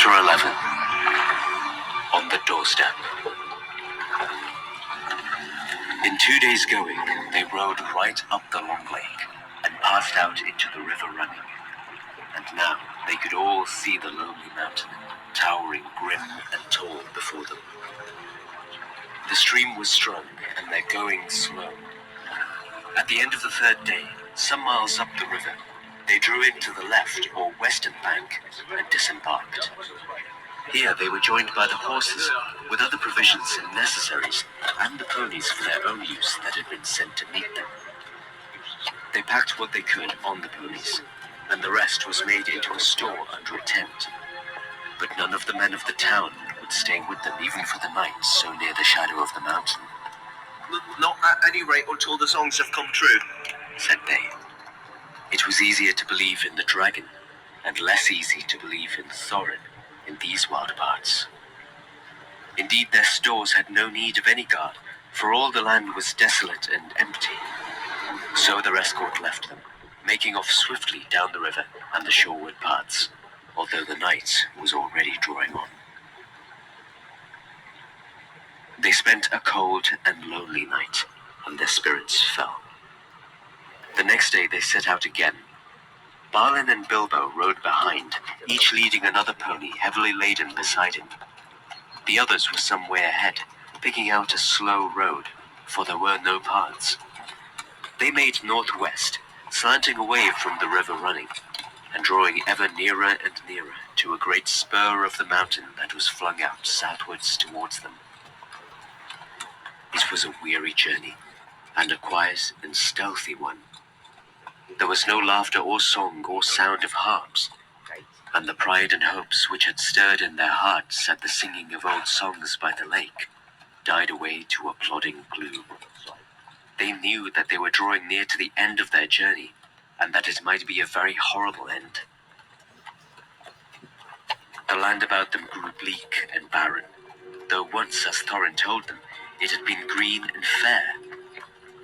Chapter 11. On the Doorstep. In 2 days going, they rode right up the long lake and passed out into the river running. And now they could all see the lonely mountain, towering grim and tall before them. The stream was strong, and they're going slow. At the end of the third day, some miles up the river, they drew in to the left or western bank and disembarked. Here they were joined by the horses, with other provisions and necessaries, and the ponies for their own use that had been sent to meet them. They packed what they could on the ponies, and the rest was made into a store under a tent. But none of the men of the town would stay with them even for the night so near the shadow of the mountain. Not at any rate until the songs have come true, said they. It was easier to believe in the dragon, and less easy to believe in Thorin in these wild parts. Indeed, their stores had no need of any guard, for all the land was desolate and empty. So their escort left them, making off swiftly down the river and the shoreward paths, although the night was already drawing on. They spent a cold and lonely night, and their spirits fell. The next day they set out again. Balin and Bilbo rode behind, each leading another pony heavily laden beside him. The others were some way ahead, picking out a slow road, for there were no paths. They made northwest, slanting away from the river running, and drawing ever nearer and nearer to a great spur of the mountain that was flung out southwards towards them. It was a weary journey, and a quiet and stealthy one. There was no laughter or song or sound of harps, and the pride and hopes which had stirred in their hearts at the singing of old songs by the lake died away to a plodding gloom. They knew that they were drawing near to the end of their journey, and that it might be a very horrible end. The land about them grew bleak and barren, though once, as Thorin told them, it had been green and fair.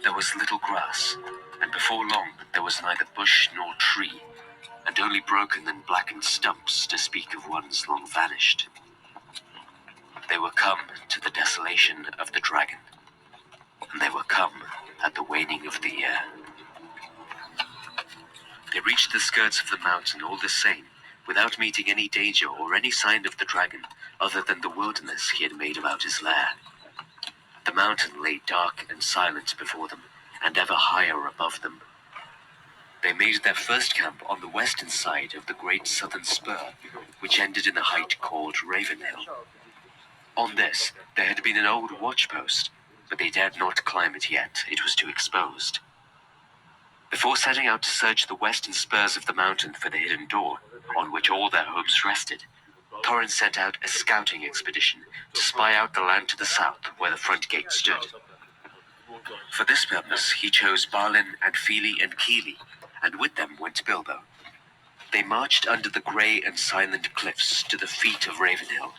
There was little grass, and before long there was neither bush nor tree, and only broken and blackened stumps to speak of ones long vanished. They were come to the desolation of the dragon, and they were come at the waning of the year. They reached the skirts of the mountain all the same, without meeting any danger or any sign of the dragon, other than the wilderness he had made about his lair. The mountain lay dark and silent before them, and ever higher above them. They made their first camp on the western side of the great southern spur, which ended in a height called Ravenhill. On this there had been an old watch-post, but they dared not climb it yet, it was too exposed. Before setting out to search the western spurs of the mountain for the hidden door, on which all their hopes rested, Thorin sent out a scouting expedition to spy out the land to the south where the front gate stood. For this purpose he chose Balin and Fili and Kili, and with them went Bilbo. They marched under the grey and silent cliffs to the feet of Ravenhill.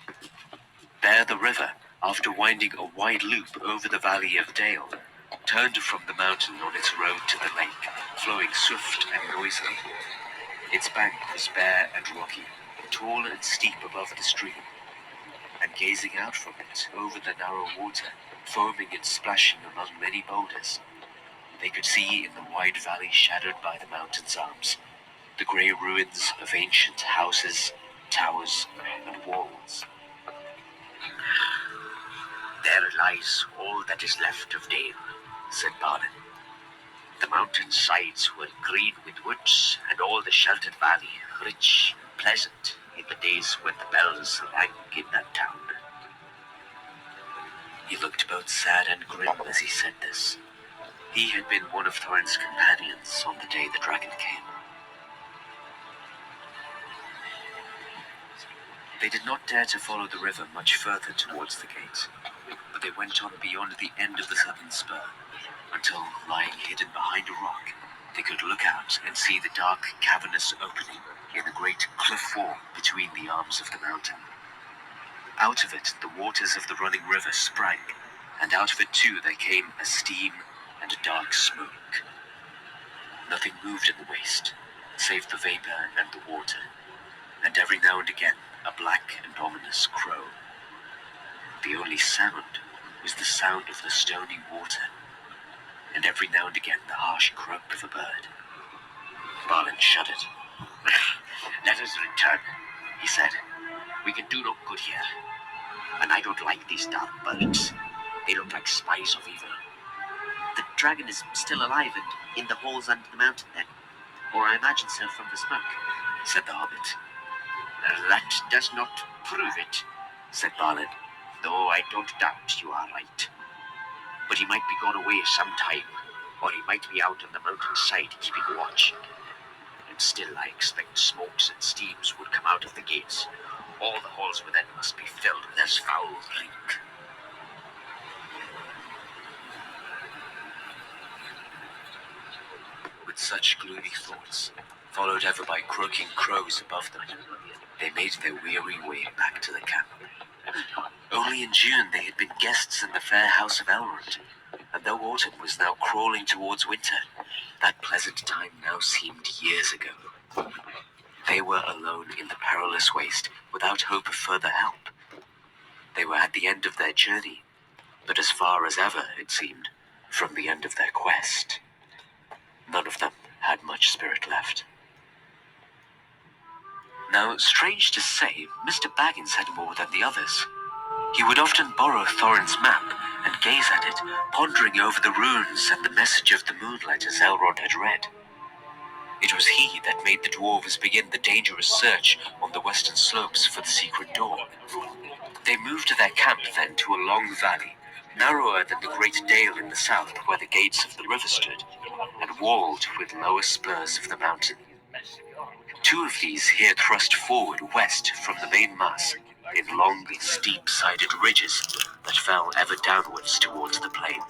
There the river, after winding a wide loop over the valley of Dale, turned from the mountain on its road to the lake, flowing swift and noisily. Its bank was bare and rocky, tall and steep above the stream, and gazing out from it over the narrow water, foaming and splashing among many boulders, they could see in the wide valley shadowed by the mountain's arms the grey ruins of ancient houses, towers, and walls. There lies all that is left of Dale, said Balin. The mountain sides were green with woods, and all the sheltered valley rich and pleasant in the days when the bells rang in that town. He looked both sad and grim as he said this. He had been one of Thorin's companions on the day the dragon came. They did not dare to follow the river much further towards the gate, but they went on beyond the end of the southern spur, until, lying hidden behind a rock, they could look out and see the dark, cavernous opening in the great cliff wall between the arms of the mountain. Out of it the waters of the running river sprang, and out of it too there came a steam and a dark smoke. Nothing moved in the waste, save the vapor and the water, and every now and again a black and ominous crow. The only sound was the sound of the stony water, and every now and again the harsh croak of a bird. Balin shuddered. Let us return, he said. We can do no good here. And I don't like these dark birds. They look like spies of evil. The dragon is still alive and in the halls under the mountain then. Or I imagine so from the smoke, said the hobbit. That does not prove it, said Balin, though I don't doubt you are right. But he might be gone away some time, or he might be out on the mountainside keeping watch. And still I expect smokes and steams would come out of the gates. All the halls within must be filled with this foul reek. With such gloomy thoughts, followed ever by croaking crows above them, they made their weary way back to the camp. Only in June they had been guests in the fair house of Elrond, and though autumn was now crawling towards winter, that pleasant time now seemed years ago. They were alone in the perilous waste, without hope of further help. They were at the end of their journey, but as far as ever, it seemed, from the end of their quest. None of them had much spirit left. Now, strange to say, Mr. Baggins had more than the others. He would often borrow Thorin's map and gaze at it, pondering over the runes and the message of the moonlight as Elrond had read. It was he that made the dwarves begin the dangerous search on the western slopes for the secret door. They moved their camp then to a long valley, narrower than the great dale in the south where the gates of the river stood, and walled with lower spurs of the mountain. Two of these here thrust forward west from the main mass in long, steep-sided ridges that fell ever downwards towards the plain.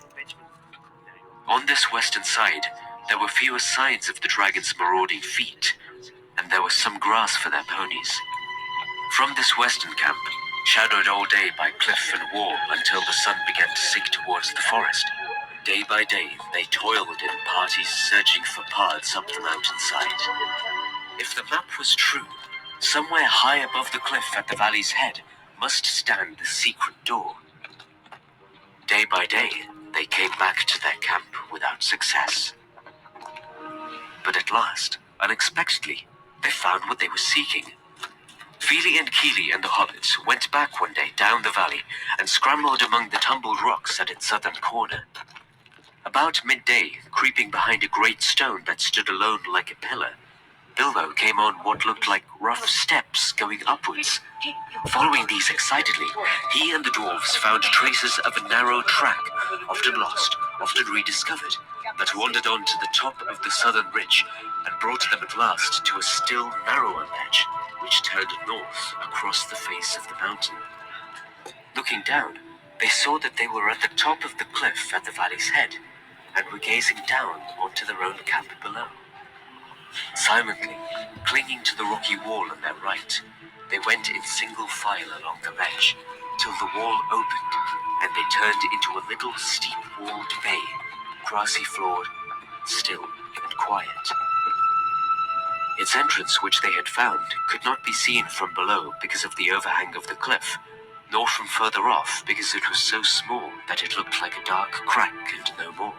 On this western side, there were fewer signs of the dragon's marauding feet, and there was some grass for their ponies. From this western camp, shadowed all day by cliff and wall until the sun began to sink towards the forest, day by day they toiled in parties searching for paths up the mountainside. If the map was true, somewhere high above the cliff at the valley's head must stand the secret door. Day by day, they came back to their camp without success. But at last, unexpectedly, they found what they were seeking. Fili and Kili and the hobbits went back one day down the valley and scrambled among the tumbled rocks at its southern corner. About midday, creeping behind a great stone that stood alone like a pillar, Bilbo came on what looked like rough steps going upwards. Following these excitedly, he and the dwarves found traces of a narrow track, often lost, often rediscovered, that wandered on to the top of the southern ridge and brought them at last to a still narrower ledge, which turned north across the face of the mountain. Looking down, they saw that they were at the top of the cliff at the valley's head, and were gazing down onto their own camp below. Silently, clinging to the rocky wall on their right, they went in single file along the ledge, till the wall opened, and they turned into a little steep-walled bay, grassy-floored, still and quiet. Its entrance, which they had found, could not be seen from below because of the overhang of the cliff, nor from further off because it was so small that it looked like a dark crack and no more.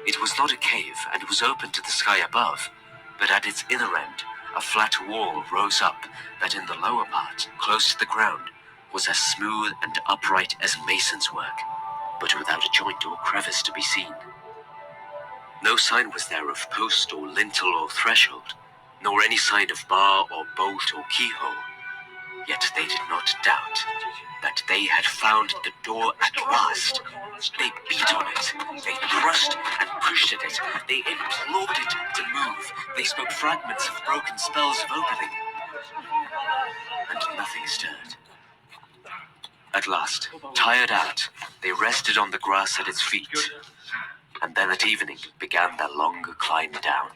It was not a cave, and was open to the sky above, but at its inner end, a flat wall rose up that in the lower part, close to the ground, was as smooth and upright as mason's work, but without a joint or crevice to be seen. No sign was there of post or lintel or threshold, nor any sign of bar or bolt or keyhole. Yet they did not doubt that they had found the door at last. They beat on it, they thrust and pushed at it, they implored it to move, they spoke fragments of broken spells of opening, and nothing stirred. At last, tired out, they rested on the grass at its feet, and then at evening began their longer climb down.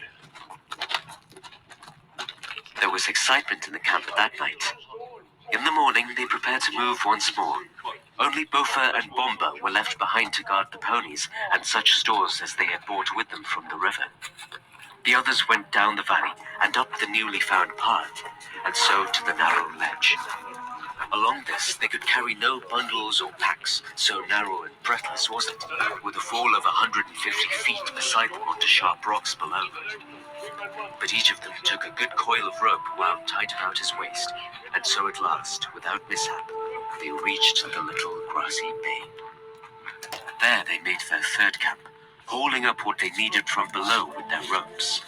There was excitement in the camp that night. In the morning, they prepared to move once more. Only Bofa and Bomba were left behind to guard the ponies and such stores as they had brought with them from the river. The others went down the valley and up the newly found path, and so to the narrow ledge. Along this, they could carry no bundles or packs, so narrow and breathless was it, with a fall of 150 feet beside them onto sharp rocks below. But each of them took a good coil of rope wound tight about his waist, and so at last, without mishap, they reached the little grassy bay. There they made their third camp, hauling up what they needed from below with their ropes.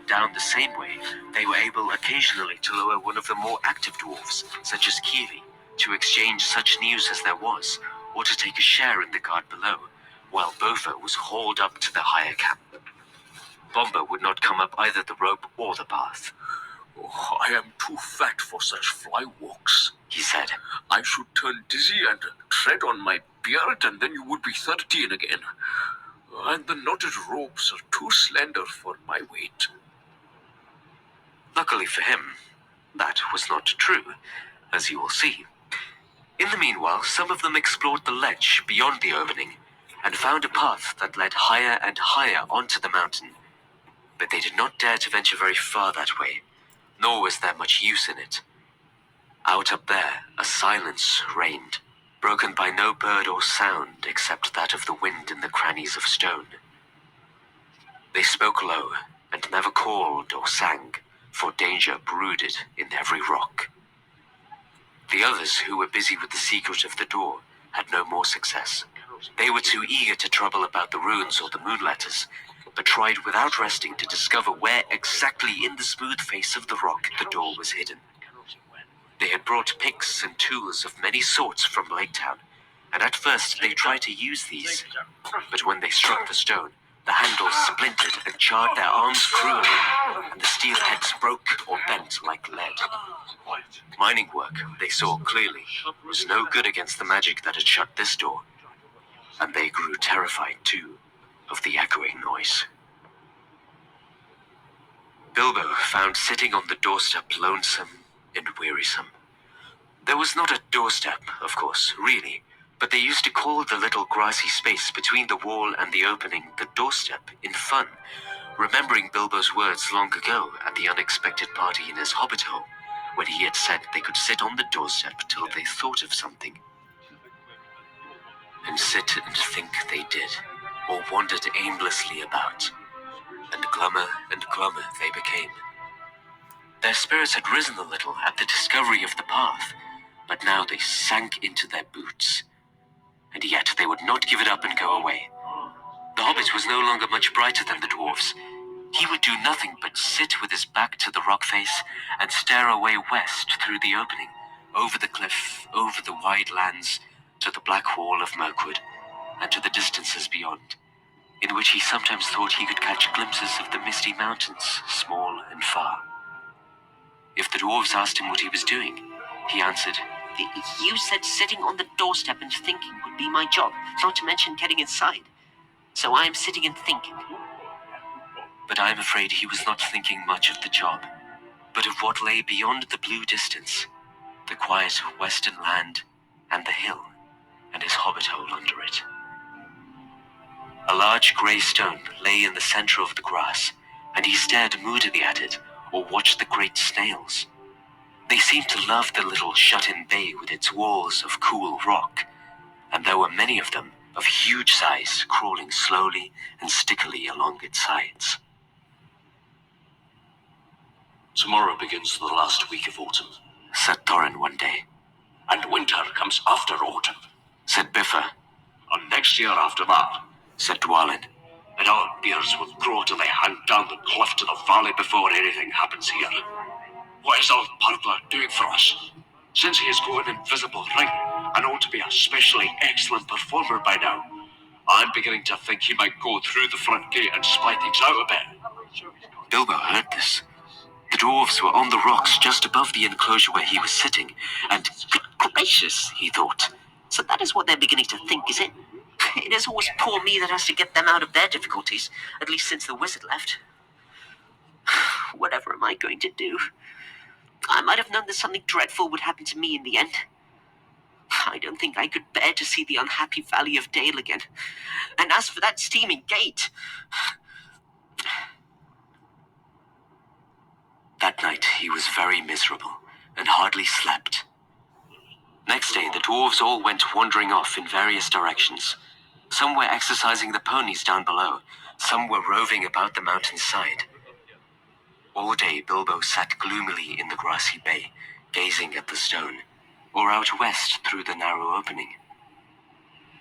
Down the same way, they were able occasionally to lower one of the more active dwarves, such as Keely, to exchange such news as there was, or to take a share in the guard below, while Bofa was hauled up to the higher camp. Bomba would not come up either the rope or the path. Oh, I am too fat for such fly walks, He said. I should turn dizzy and tread on my beard, and then you would be 13 again. And the knotted ropes are too slender for my weight. Luckily for him, that was not true, as you will see. In the meanwhile, some of them explored the ledge beyond the opening, and found a path that led higher and higher onto the mountain. But they did not dare to venture very far that way, nor was there much use in it. Out up there, a silence reigned, broken by no bird or sound except that of the wind in the crannies of stone. They spoke low, and never called or sang, for danger brooded in every rock. The others, who were busy with the secret of the door, had no more success. They were too eager to trouble about the runes or the moon letters, but tried without resting to discover where exactly in the smooth face of the rock the door was hidden. They had brought picks and tools of many sorts from Laketown, and at first they tried to use these, but when they struck the stone, the handles splintered and charred their arms cruelly, and the steel heads broke or bent like lead. Mining work, they saw clearly, was no good against the magic that had shut this door, and they grew terrified, too, of the echoing noise. Bilbo found sitting on the doorstep lonesome and wearisome. There was not a doorstep, of course, really, but they used to call the little grassy space between the wall and the opening the doorstep in fun, remembering Bilbo's words long ago at the unexpected party in his hobbit home, when he had said they could sit on the doorstep till they thought of something. And sit and think they did, or wandered aimlessly about, and glummer they became. Their spirits had risen a little at the discovery of the path, but now they sank into their boots. And yet they would not give it up and go away. The hobbit was no longer much brighter than the dwarves. He would do nothing but sit with his back to the rock face and stare away west through the opening, over the cliff, over the wide lands, to the black wall of Mirkwood, and to the distances beyond, in which he sometimes thought he could catch glimpses of the misty mountains, small and far. If the dwarves asked him what he was doing, he answered, You said sitting on the doorstep and thinking would be my job, not to mention getting inside. So I am sitting and thinking. But I am afraid he was not thinking much of the job, but of what lay beyond the blue distance, the quiet western land and the hill, and his hobbit hole under it. A large grey stone lay in the centre of the grass, and he stared moodily at it, or watched the great snails. They seemed to love the little shut-in bay with its walls of cool rock, and there were many of them, of huge size, crawling slowly and stickily along its sides. Tomorrow begins the last week of autumn, Said Thorin one day. and winter comes after autumn. Said Biffa. And next year after that, Said Dwalin. and our beards will grow till they hang down the cliff to the valley before anything happens here. What is old Purgler doing for us? Since he is going invisible ring and ought to be a specially excellent performer by now, I'm beginning to think he might go through the front gate and spy things out a bit. Bilbo heard this. The dwarves were on the rocks just above the enclosure where he was sitting, and Good gracious, he thought. So that is what they're beginning to think, is it? It is always poor me that has to get them out of their difficulties, at least since the wizard left. Whatever am I going to do? I might have known that something dreadful would happen to me in the end. I don't think I could bear to see the unhappy Valley of Dale again. And as for that steaming gate... he was very miserable and hardly slept. Next day, the dwarves all went wandering off in various directions. Some were exercising the ponies down below, some were roving about the mountainside. All day, Bilbo sat gloomily in the grassy bay, gazing at the stone, or out west through the narrow opening.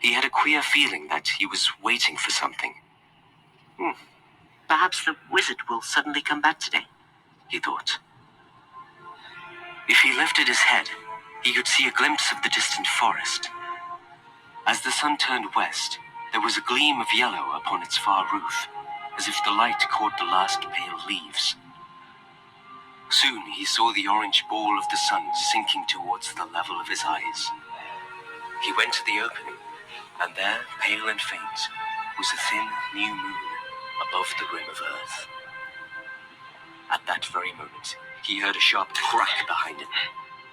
He had a queer feeling that he was waiting for something. Perhaps the wizard will suddenly come back today, he thought. If he lifted his head, he could see a glimpse of the distant forest. As the sun turned west, there was a gleam of yellow upon its far roof, as if the light caught the last pale leaves. Soon he saw the orange ball of the sun sinking towards the level of his eyes. He went to the opening, and there, pale and faint, was a thin new moon above the rim of earth. At that very moment, he heard a sharp crack behind him.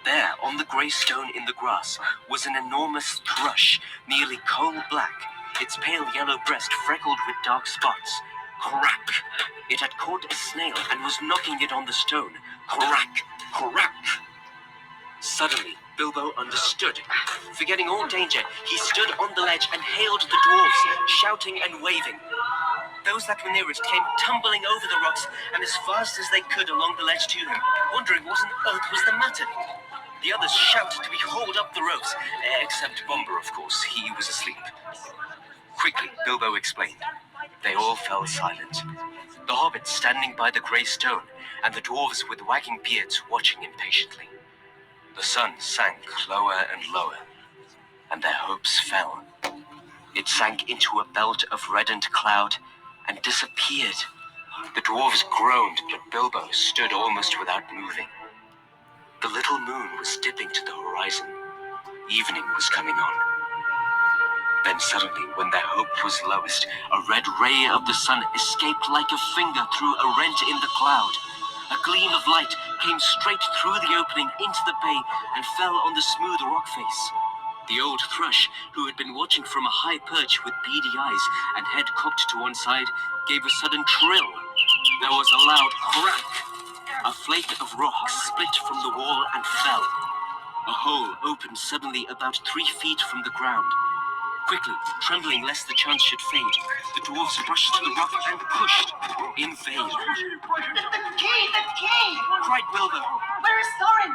There, on the grey stone in the grass, was an enormous thrush, nearly coal-black, its pale yellow breast freckled with dark spots. Crack! It had caught a snail and was knocking it on the stone. Crack! Crack! Suddenly, Bilbo understood. Forgetting all danger, he stood on the ledge and hailed the dwarves, shouting and waving. Those that were nearest came tumbling over the rocks and as fast as they could along the ledge to him, wondering what on earth was the matter. The others shouted to be hauled up the ropes, except Bomber, of course. He was asleep. Quickly, Bilbo explained. They all fell silent. The hobbits standing by the grey stone, and the dwarves with wagging beards watching impatiently. The sun sank lower and lower, and their hopes fell. It sank into a belt of reddened cloud and disappeared. The dwarves groaned, but Bilbo stood almost without moving. The little moon was dipping to the horizon. Evening was coming on. Then suddenly, when their hope was lowest, a red ray of the sun escaped like a finger through a rent in the cloud. A gleam of light came straight through the opening into the bay and fell on the smooth rock face. The old thrush, who had been watching from a high perch with beady eyes and head cocked to one side, gave a sudden trill. There was a loud crack. A flake of rock split from the wall and fell. A hole opened suddenly about 3 feet from the ground. Quickly, trembling lest the chance should fade, the dwarves rushed to the rock and pushed. In vain. The key! Cried Bilbo. Where is Thorin?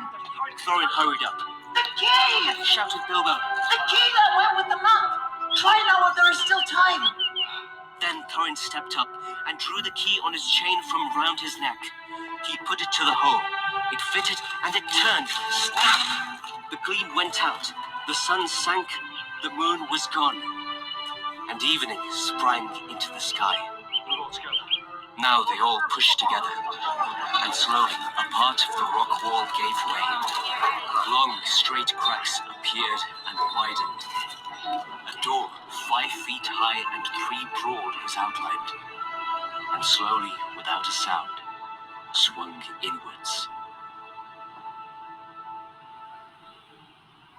Thorin hurried up. The key! Shouted Bilbo. The key that went with the map! Try now while there is still time! Then Thorin stepped up and drew the key on his chain from round his neck. He put it to the hole. It fitted and it turned. Snap! The gleam went out. The sun sank. The moon was gone. And evening sprang into the sky. Now they all pushed together. And slowly, a part of the rock wall gave way. Long, straight cracks appeared and widened. A door 5 feet high and 3 broad was outlined. And slowly, without a sound, swung inwards.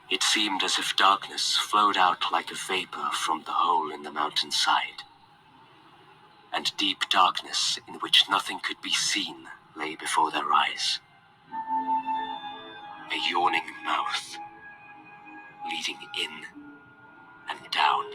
It seemed as if darkness flowed out like a vapor from the hole in the mountainside. And deep darkness in which nothing could be seen lay before their eyes. A yawning mouth, leading in and down.